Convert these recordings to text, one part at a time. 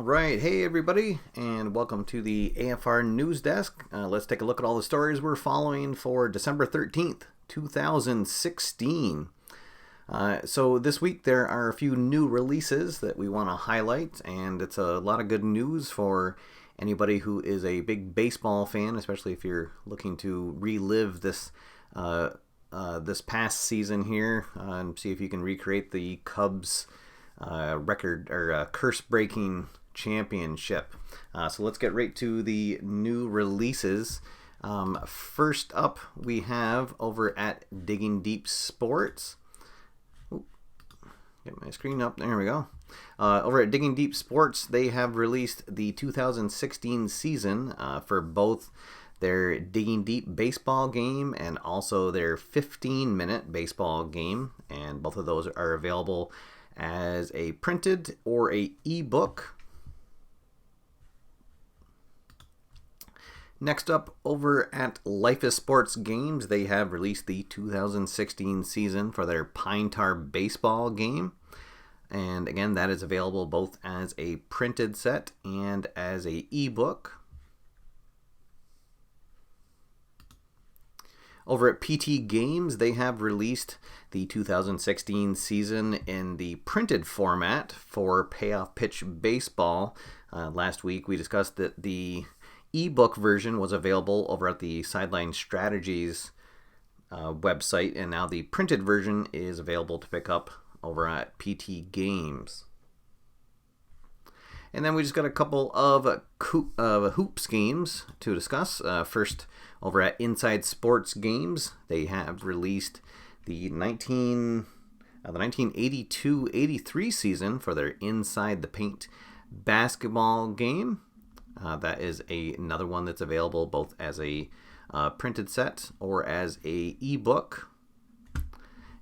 Right, hey everybody, and welcome to the AFR News Desk. Let's take a look at all the stories we're following for December 13th, 2016. So this week there are a few new releases that we want to highlight, and it's a lot of good news for anybody who is a big baseball fan, especially if you're looking to relive this past season here and see if you can recreate the Cubs record or curse-breaking championship. So let's get right to the new releases. First up, we have over at Diggin Sports. Get my screen up. There we go. Over at Diggin Sports, they have released the 2016 season for both their Digging Deep baseball game and also their 15-minute baseball game, and both of those are available as a printed or a ebook. Next up, over at Life is Sports Games, they have released the 2016 season for their Pine Tar baseball game. And again, that is available both as a printed set and as a ebook. Over at PT Games, they have released the 2016 season in the printed format for Payoff Pitch Baseball. Last week we discussed that the ebook version was available over at the Sideline Strategies website, and now the printed version is available to pick up over at PT Games. And then we just got a couple of hoops games to discuss. First, over at Inside Sports Games, they have released the 1982-83 season for their Inside the Paint basketball game. That is another one that's available both as a printed set or as a ebook.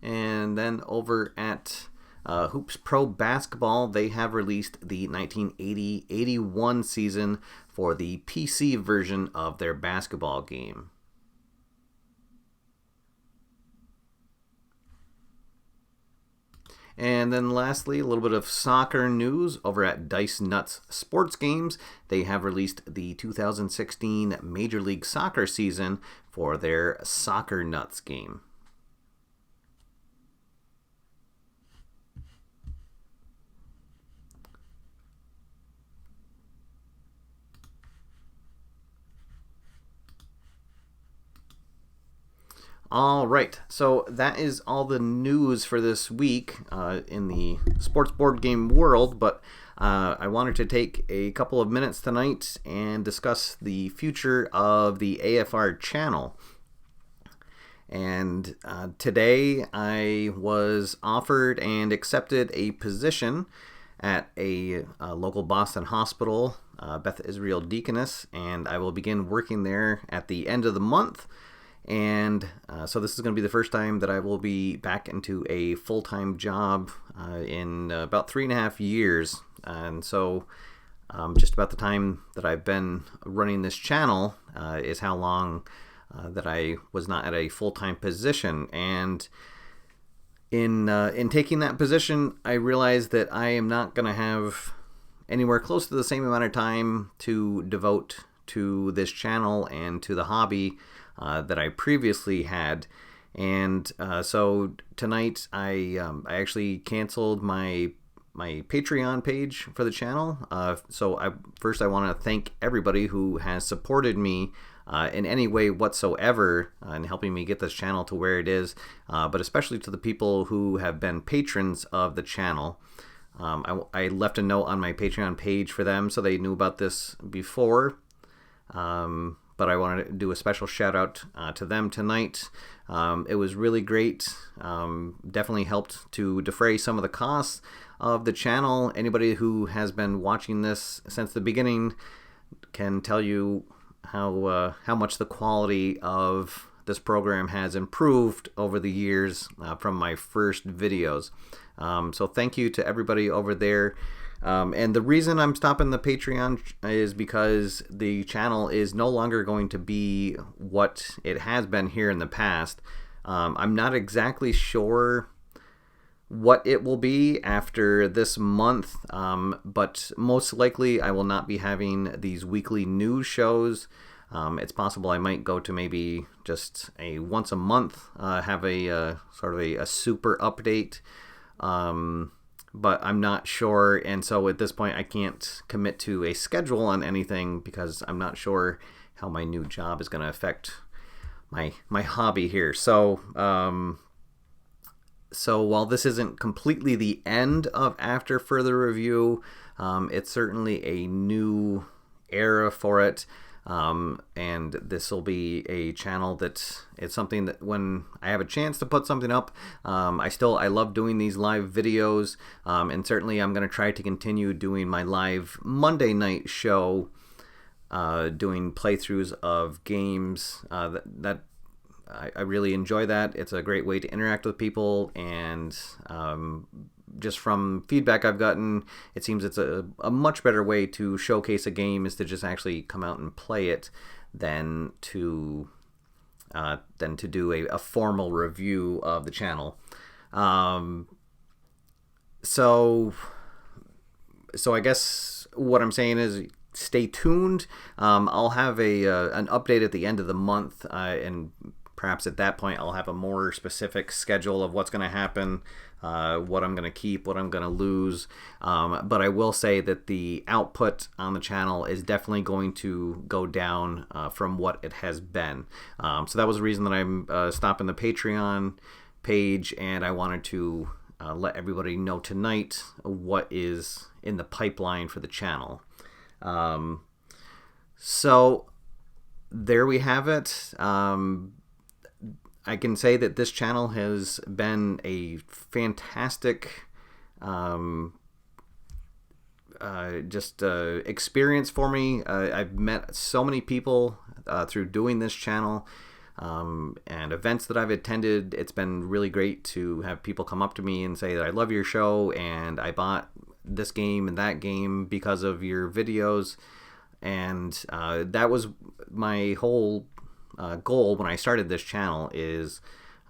And then over at Hoops Pro Basketball, they have released the 1980-81 season for the PC version of their basketball game. And then lastly, a little bit of soccer news over at Dice Nutz Sports Games. They have released the 2016 Major League Soccer season for their Soccer Nutz game. All right, so that is all the news for this week in the sports board game world, but I wanted to take a couple of minutes tonight and discuss the future of the AFR channel. And today I was offered and accepted a position at a local Boston hospital, Beth Israel Deaconess, and I will begin working there at the end of the month. And so this is going to be the first time that I will be back into a full-time job in about 3.5 years. And so just about the time that I've been running this channel is how long that I was not at a full-time position. And in taking that position, I realized that I am not going to have anywhere close to the same amount of time to devote to this channel and to the hobby that I previously had. And so tonight I actually canceled my Patreon page for the channel. So first I want to thank everybody who has supported me in any way whatsoever in helping me get this channel to where it is, but especially to the people who have been patrons of the channel. I left a note on my Patreon page for them so they knew about this before. But I wanted to do a special shout out to them tonight. It was really great. Definitely helped to defray some of the costs of the channel. Anybody who has been watching this since the beginning can tell you how much the quality of this program has improved over the years from my first videos. So thank you to everybody over there. And the reason I'm stopping the Patreon is because the channel is no longer going to be what it has been here in the past. I'm not exactly sure what it will be after this month, but most likely I will not be having these weekly news shows. It's possible I might go to maybe just a once a month, have a sort of a super update, but I'm not sure, and so at this point I can't commit to a schedule on anything because I'm not sure how my new job is going to affect my hobby here. So while this isn't completely the end of After Further Review, it's certainly a new era for it. And this will be a channel that it's something that when I have a chance to put something up, I love doing these live videos, and certainly I'm going to try to continue doing my live Monday night show, doing playthroughs of games that I really enjoy that. It's a great way to interact with people, and just from feedback I've gotten, it seems it's a much better way to showcase a game is to just actually come out and play it than to do a formal review of the channel. So I guess what I'm saying is stay tuned. I'll have an update at the end of the month, and perhaps at that point I'll have a more specific schedule of what's going to happen, what I'm going to keep, what I'm going to lose. But I will say that the output on the channel is definitely going to go down from what it has been. So that was the reason that I'm stopping the Patreon page, and I wanted to let everybody know tonight what is in the pipeline for the channel. So there we have it. I can say that this channel has been a fantastic experience for me. I've met so many people through doing this channel, and events that I've attended. It's been really great to have people come up to me and say that I love your show and I bought this game and that game because of your videos. And that was my whole goal when I started this channel, is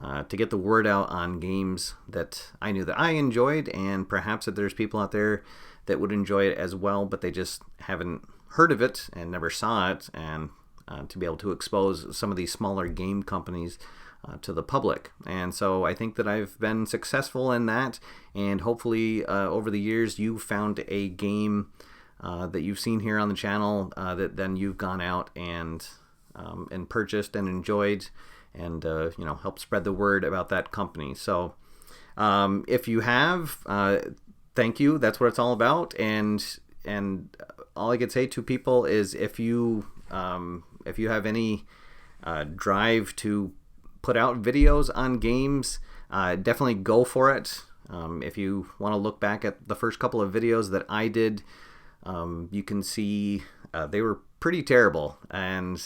to get the word out on games that I knew that I enjoyed, and perhaps that there's people out there that would enjoy it as well, but they just haven't heard of it and never saw it, and to be able to expose some of these smaller game companies to the public. And so I think that I've been successful in that, and hopefully over the years you've found a game that you've seen here on the channel that then you've gone out and purchased and enjoyed, and help spread the word about that company. So if you have, thank you. That's what it's all about. And all I could say to people is if you have any drive to put out videos on games, definitely go for it. If you want to look back at the first couple of videos that I did, you can see they were pretty terrible, and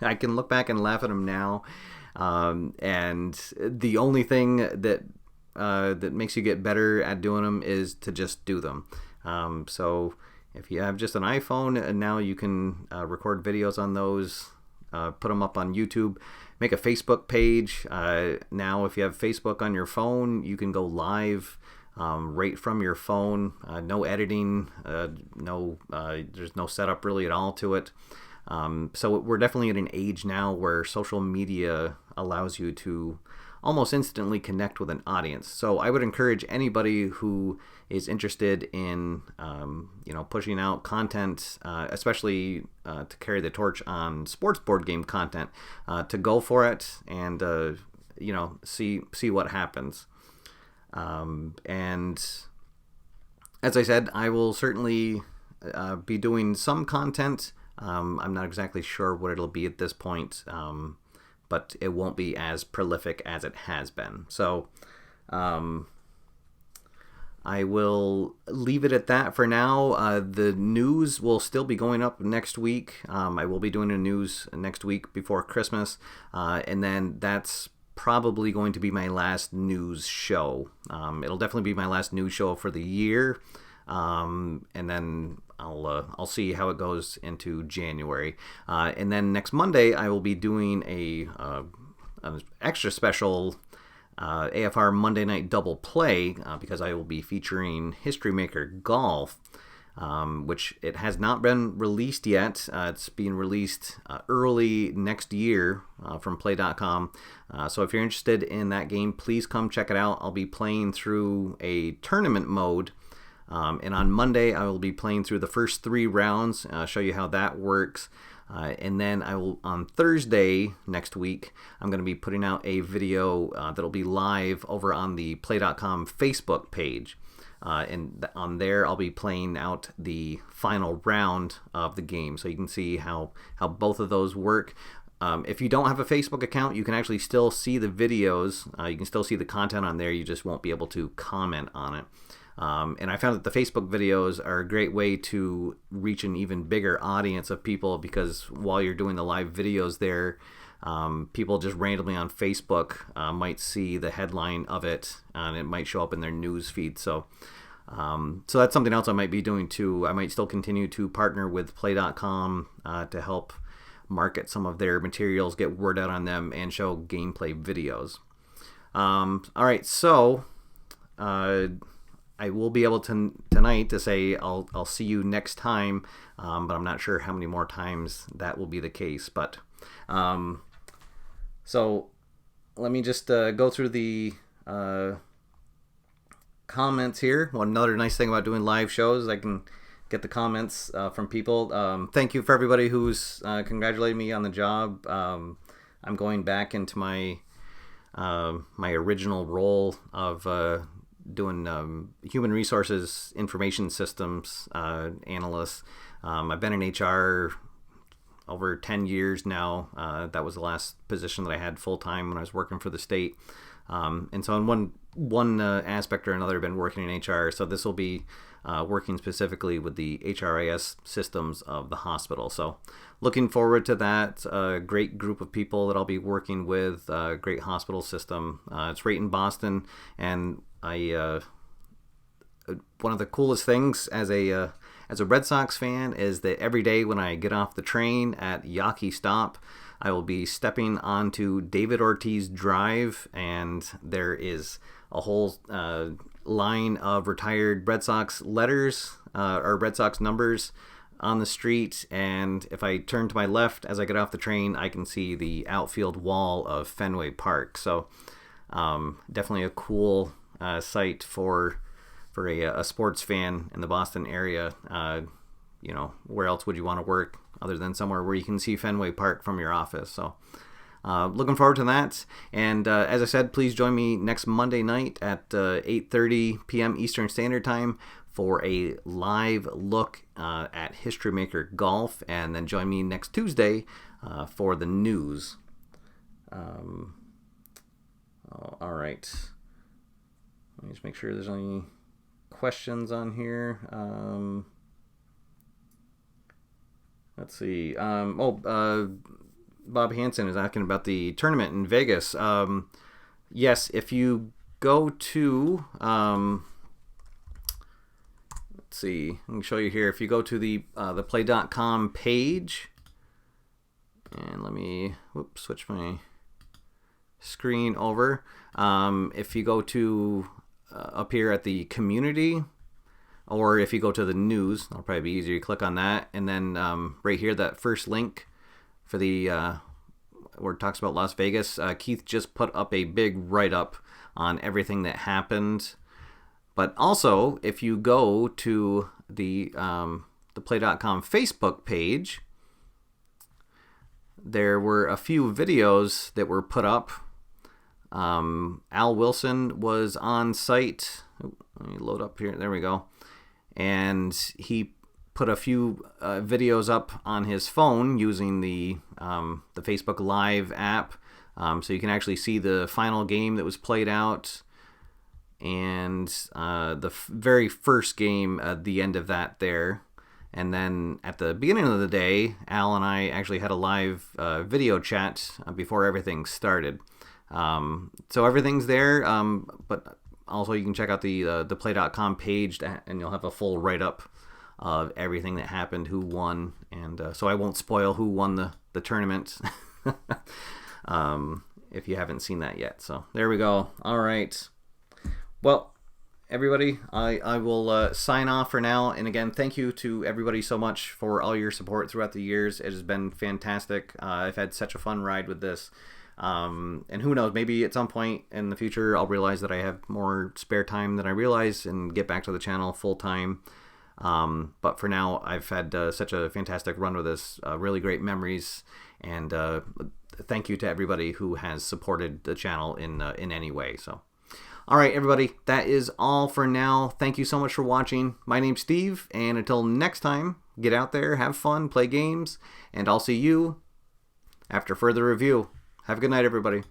I can look back and laugh at them now. And the only thing that makes you get better at doing them is to just do them. So if you have just an iPhone, and now you can record videos on those, put them up on YouTube, make a Facebook page. Now if you have Facebook on your phone, you can go live right from your phone. No editing, there's no setup really at all to it. So we're definitely at an age now where social media allows you to almost instantly connect with an audience. So I would encourage anybody who is interested in pushing out content, especially to carry the torch on sports board game content, to go for it and see what happens. And as I said, I will certainly be doing some content. I'm not exactly sure what it'll be at this point, but it won't be as prolific as it has been. So I will leave it at that for now. The news will still be going up next week. I will be doing the news next week before Christmas, and then that's probably going to be my last news show. It'll definitely be my last news show for the year, and then I'll see how it goes into January. And then next Monday I will be doing an extra special AFR Monday Night Double Play, because I will be featuring History Maker Golf, which it has not been released yet. It's being released early next year from Play.com. So if you're interested in that game, please come check it out. I'll be playing through a tournament mode. And on Monday, I will be playing through the first 3 rounds, show you how that works. And then I will, on Thursday next week, I'm going to be putting out a video that'll be live over on the Play.com Facebook page. And on there, I'll be playing out the final round of the game, so you can see how both of those work. If you don't have a Facebook account, you can actually still see the videos. You can still see the content on there. You just won't be able to comment on it. And I found that the Facebook videos are a great way to reach an even bigger audience of people, because while you're doing the live videos there, people just randomly on Facebook might see the headline of it, and it might show up in their news feed. So that's something else I might be doing too. I might still continue to partner with Play.com to help market some of their materials, get word out on them, and show gameplay videos. All right, so I will be able to tonight to say I'll see you next time, but I'm not sure how many more times that will be the case. But so let me just go through the comments here. One another nice thing about doing live shows, I can get the comments from people. Thank you for everybody who's congratulating me on the job. I'm going back into my my original role of doing human resources information systems analyst. I've been in HR over 10 years now. That was the last position that I had full-time when I was working for the state. And so in one aspect or another, I've been working in HR. So this will be working specifically with the HRIS systems of the hospital. So looking forward to that. Great group of people that I'll be working with, great hospital system. It's right in Boston, and one of the coolest things as a Red Sox fan is that every day when I get off the train at Yawkey Stop, I will be stepping onto David Ortiz Drive, and there is a whole line of retired Red Sox letters or Red Sox numbers on the street. And if I turn to my left as I get off the train, I can see the outfield wall of Fenway Park. So definitely a cool site for a sports fan in the Boston area. You know, where else would you want to work other than somewhere where you can see Fenway Park from your office? So looking forward to that. And as I said, please join me next Monday night at 8:30 p.m. Eastern Standard Time for a live look at History Maker Golf, and then join me next Tuesday for the news. All right. Let me just make sure there's any questions on here. Let's see. Bob Hansen is asking about the tournament in Vegas. Yes, if you go to, let's see, I can show you here. If you go to the Play.com page, and let me switch my screen over. If you go to up here at the community, or if you go to the news, that'll probably be easier. You click on that, and then right here, that first link for the where it talks about Las Vegas, Keith just put up a big write-up on everything that happened. But also, if you go to the Play.com Facebook page, there were a few videos that were put up. Al Wilson was on site. Let me load up here. There we go. And he put a few videos up on his phone using the Facebook Live app, so you can actually see the final game that was played out, and the very first game at the end of that there. And then at the beginning of the day, Al and I actually had a live video chat before everything started. So everything's there, but also you can check out the Play.com page, and you'll have a full write-up of everything that happened, who won, and so I won't spoil who won the tournament. if you haven't seen that yet. So there we go. All right. Well, everybody, I will sign off for now. And again, thank you to everybody so much for all your support throughout the years. It has been fantastic. I've had such a fun ride with this. And who knows, maybe at some point in the future I'll realize that I have more spare time than I realize and get back to the channel full time. But for now, I've had such a fantastic run with this, really great memories, and thank you to everybody who has supported the channel in any way. So, all right, everybody, that is all for now. Thank you so much for watching. My name's Steve, and until next time, get out there, have fun, play games, and I'll see you after further review. Have a good night, everybody.